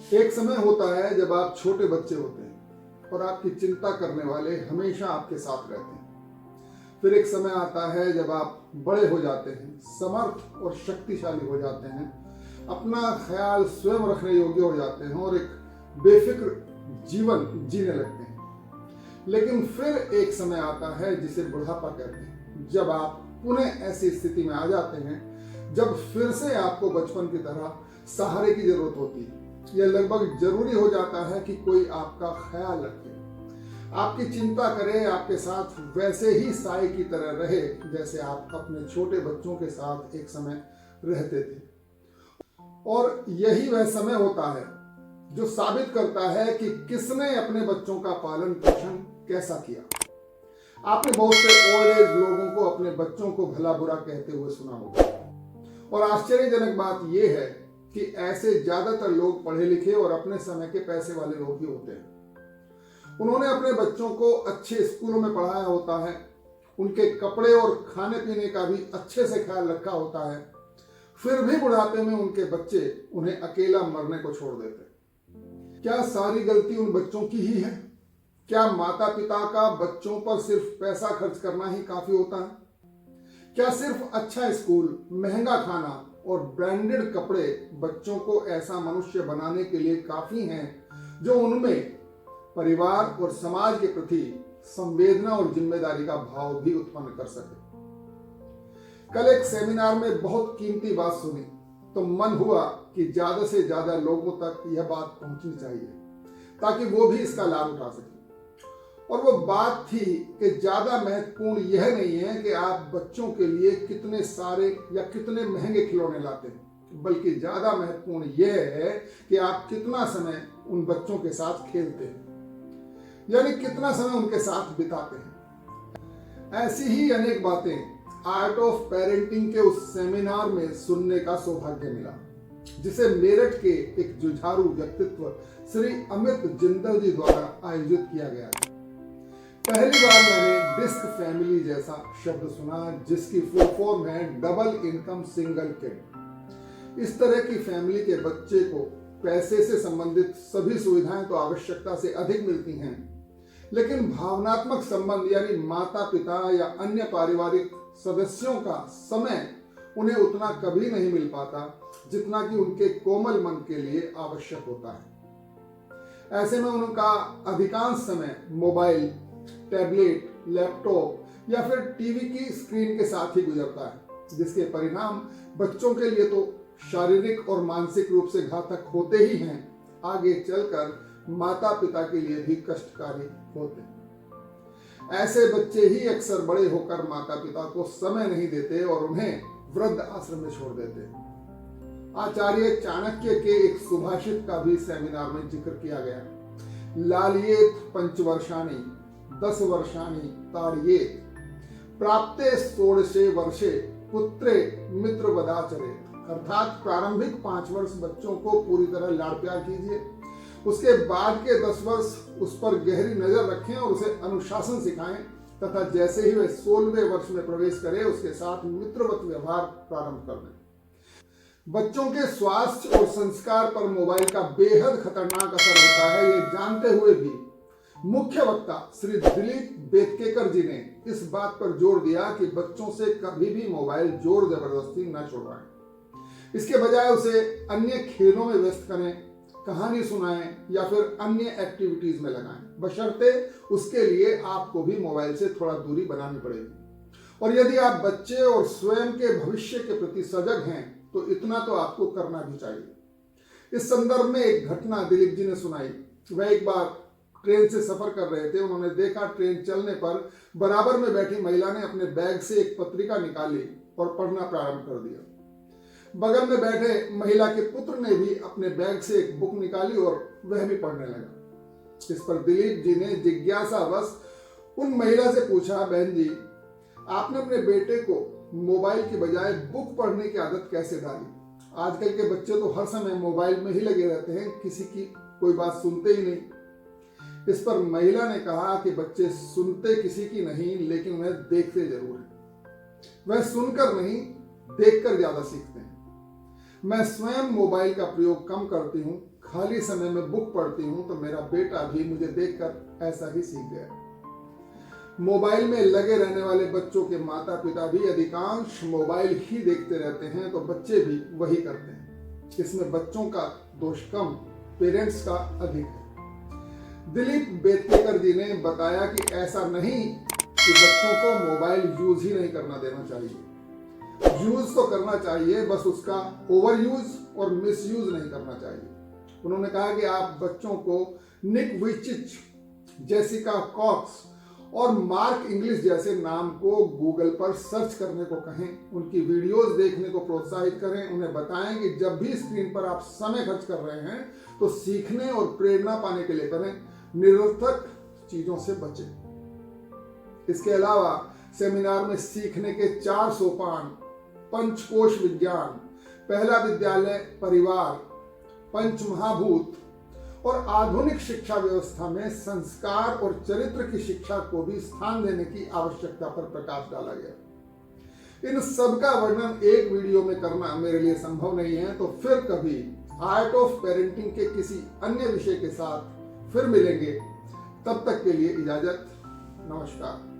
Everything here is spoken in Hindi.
एक समय होता है जब आप छोटे बच्चे होते हैं और आपकी चिंता करने वाले हमेशा आपके साथ रहते हैं। फिर एक समय आता है जब आप बड़े हो जाते हैं, समर्थ और शक्तिशाली हो जाते हैं, अपना ख्याल स्वयं रखने योग्य हो जाते हैं और एक बेफिक्र जीवन जीने लगते हैं। लेकिन फिर एक समय आता है जिसे बुढ़ापा कहते हैं, जब आप पुनः ऐसी स्थिति में आ जाते हैं जब फिर से आपको बचपन की तरह सहारे की जरूरत होती है। यह लगभग जरूरी हो जाता है कि कोई आपका ख्याल रखे, आपकी चिंता करे, आपके साथ वैसे ही साए की तरह रहे जैसे आप अपने छोटे बच्चों के साथ एक समय रहते थे। और यही वह समय होता है जो साबित करता है कि किसने अपने बच्चों का पालन पोषण कैसा किया। आपने बहुत से ओल्ड एज लोगों को अपने बच्चों को भला बुरा कहते हुए सुना होगा, और आश्चर्यजनक बात यह है कि ऐसे ज्यादातर लोग पढ़े लिखे और अपने समय के पैसे वाले लोग ही होते हैं। उन्होंने अपने बच्चों को अच्छे स्कूलों में पढ़ाया होता है, उनके कपड़े और खाने पीने का भी अच्छे से ख्याल रखा होता है, फिर भी बुढ़ापे में उनके बच्चे उन्हें अकेला मरने को छोड़ देते। क्या सारी गलती उन बच्चों की ही है? क्या माता पिता का बच्चों पर सिर्फ पैसा खर्च करना ही काफी होता है? क्या सिर्फ अच्छा स्कूल, महंगा खाना और ब्रांडेड कपड़े बच्चों को ऐसा मनुष्य बनाने के लिए काफी हैं जो उनमें परिवार और समाज के प्रति संवेदना और जिम्मेदारी का भाव भी उत्पन्न कर सके? कल एक सेमिनार में बहुत कीमती बात सुनी तो मन हुआ कि ज्यादा से ज्यादा लोगों तक यह बात पहुंचनी चाहिए ताकि वो भी इसका लाभ उठा सके। और वो बात थी कि ज्यादा महत्वपूर्ण यह नहीं है कि आप बच्चों के लिए कितने सारे या कितने महंगे खिलौने लाते हैं, बल्कि ज्यादा महत्वपूर्ण यह है कि आप कितना समय उन बच्चों के साथ खेलते हैं, यानी कितना समय उनके साथ बिताते हैं। ऐसी ही अनेक बातें आर्ट ऑफ पेरेंटिंग के उस सेमिनार में सुनने का सौभाग्य मिला, जिसे मेरठ के एक जुझारू व्यक्तित्व श्री अमित जिंदल जी द्वारा आयोजित किया गया था। पहली बार मैंने डिस्क फैमिली जैसा शब्द सुना, जिसकी फुल फॉर्म है डबल इनकम सिंगल किड। इस तरह की फैमिली के बच्चे को पैसे से संबंधित सभी सुविधाएं तो आवश्यकता से अधिक मिलती हैं, लेकिन भावनात्मक संबंध यानी माता पिता या अन्य पारिवारिक सदस्यों का समय उन्हें उतना कभी नहीं मिल पाता जितना कि उनके कोमल मन के लिए आवश्यक होता है। ऐसे में उनका अधिकांश समय मोबाइल, टैबलेट, लैपटॉप या फिर टीवी की स्क्रीन के साथ ही गुजरता है, जिसके परिणाम बच्चों के लिए तो शारीरिक और मानसिक रूप से घातक होते ही हैं, आगे चलकर माता पिता के लिए भी कष्टकारी होते हैं। ऐसे बच्चे ही अक्सर बड़े होकर माता पिता को समय नहीं देते और उन्हें वृद्ध आश्रम में छोड़ देते। आचार्य चाणक्य के एक सुभाषित का भी सेमिनार में जिक्र किया गया, लालियेत पंचवर्षाणि 10 वर्षाणि ताड़येत, प्राप्ते 16 वर्षे पुत्रे मित्र वदाचरेत। अर्थात प्रारंभिक 5 वर्ष बच्चों को पूरी तरह लाड़ प्यार कीजिए, उसके बाद के 10 वर्ष उस पर गहरी नजर रखें और उसे अनुशासन सिखाएं, तथा जैसे ही वह 16वें वर्ष में प्रवेश करे उसके साथ मित्रवत व्यवहार प्रारंभ कर दें। बच्चों के स्वास्थ्य और संस्कार पर मोबाइल का बेहद खतरनाक असर होता है, ये जानते हुए भी मुख्य वक्ता श्री दिलीप बेतकेकर जी ने इस बात पर जोर दिया कि बच्चों से कभी भी मोबाइल जोर जबरदस्ती न छुड़वाएं। इसके बजाय उसे अन्य खेलों में व्यस्त करें, कहानी सुनाएं या फिर अन्य एक्टिविटीज में लगाएं, बशर्ते उसके लिए आपको भी मोबाइल से थोड़ा दूरी बनानी पड़ेगी। और यदि आप बच्चे और स्वयं के भविष्य के प्रति सजग हैं तो इतना तो आपको करना भी चाहिए। इस संदर्भ में एक घटना दिलीप जी ने सुनाई। वह एक बार ट्रेन से सफर कर रहे थे। उन्होंने देखा ट्रेन चलने पर बराबर में बैठी महिला ने अपने बैग से एक पत्रिका निकाली और पढ़ना प्रारंभ कर दिया। बगल में बैठे महिला के पुत्र ने भी अपने बैग से एक बुक निकाली और वह भी पढ़ने लगा। इस पर दिलीप जी ने जिज्ञासावश उन महिला से पूछा, बहन जी, आपने अपने बेटे को मोबाइल के बजाय बुक पढ़ने की आदत कैसे डाली? आजकल के बच्चे तो हर समय मोबाइल में ही लगे रहते हैं, किसी की कोई बात सुनते ही नहीं। इस पर महिला ने कहा कि बच्चे सुनते किसी की नहीं, लेकिन वह देखते जरूर हैं। वह सुनकर नहीं, देखकर ज्यादा सीखते हैं। मैं स्वयं मोबाइल का प्रयोग कम करती हूँ, खाली समय में बुक पढ़ती हूँ तो मेरा बेटा भी मुझे देखकर ऐसा ही सीख गया। मोबाइल में लगे रहने वाले बच्चों के माता पिता भी अधिकांश मोबाइल ही देखते रहते हैं तो बच्चे भी वही करते हैं। इसमें बच्चों का दोष कम, पेरेंट्स का अधिक है। दिलीप बेतकेकर जी ने बताया कि ऐसा नहीं कि बच्चों को मोबाइल यूज ही नहीं करना देना चाहिए। यूज तो करना चाहिए, बस उसका ओवर यूज और मिस यूज नहीं करना चाहिए। उन्होंने कहा कि आप बच्चों को निक वुइचिच, जेसिका कॉक्स और मार्क इंग्लिश जैसे नाम को गूगल पर सर्च करने को कहें, उनकी वीडियोस देखने को प्रोत्साहित करें। उन्हें बताएं कि जब भी स्क्रीन पर आप समय खर्च कर रहे हैं तो सीखने और प्रेरणा पाने के लिए करें, निरर्थक चीजों से बचें। इसके अलावा सेमिनार में सीखने के 4 सोपान, पंचकोश विज्ञान, पहला विद्यालय परिवार, पंच महाभूत और आधुनिक शिक्षा व्यवस्था में संस्कार और चरित्र की शिक्षा को भी स्थान देने की आवश्यकता पर प्रकाश डाला गया। इन सब का वर्णन एक वीडियो में करना मेरे लिए संभव नहीं है, तो फिर कभी आर्ट ऑफ पेरेंटिंग के किसी अन्य विषय के साथ फिर मिलेंगे। तब तक के लिए इजाजत, नमस्कार।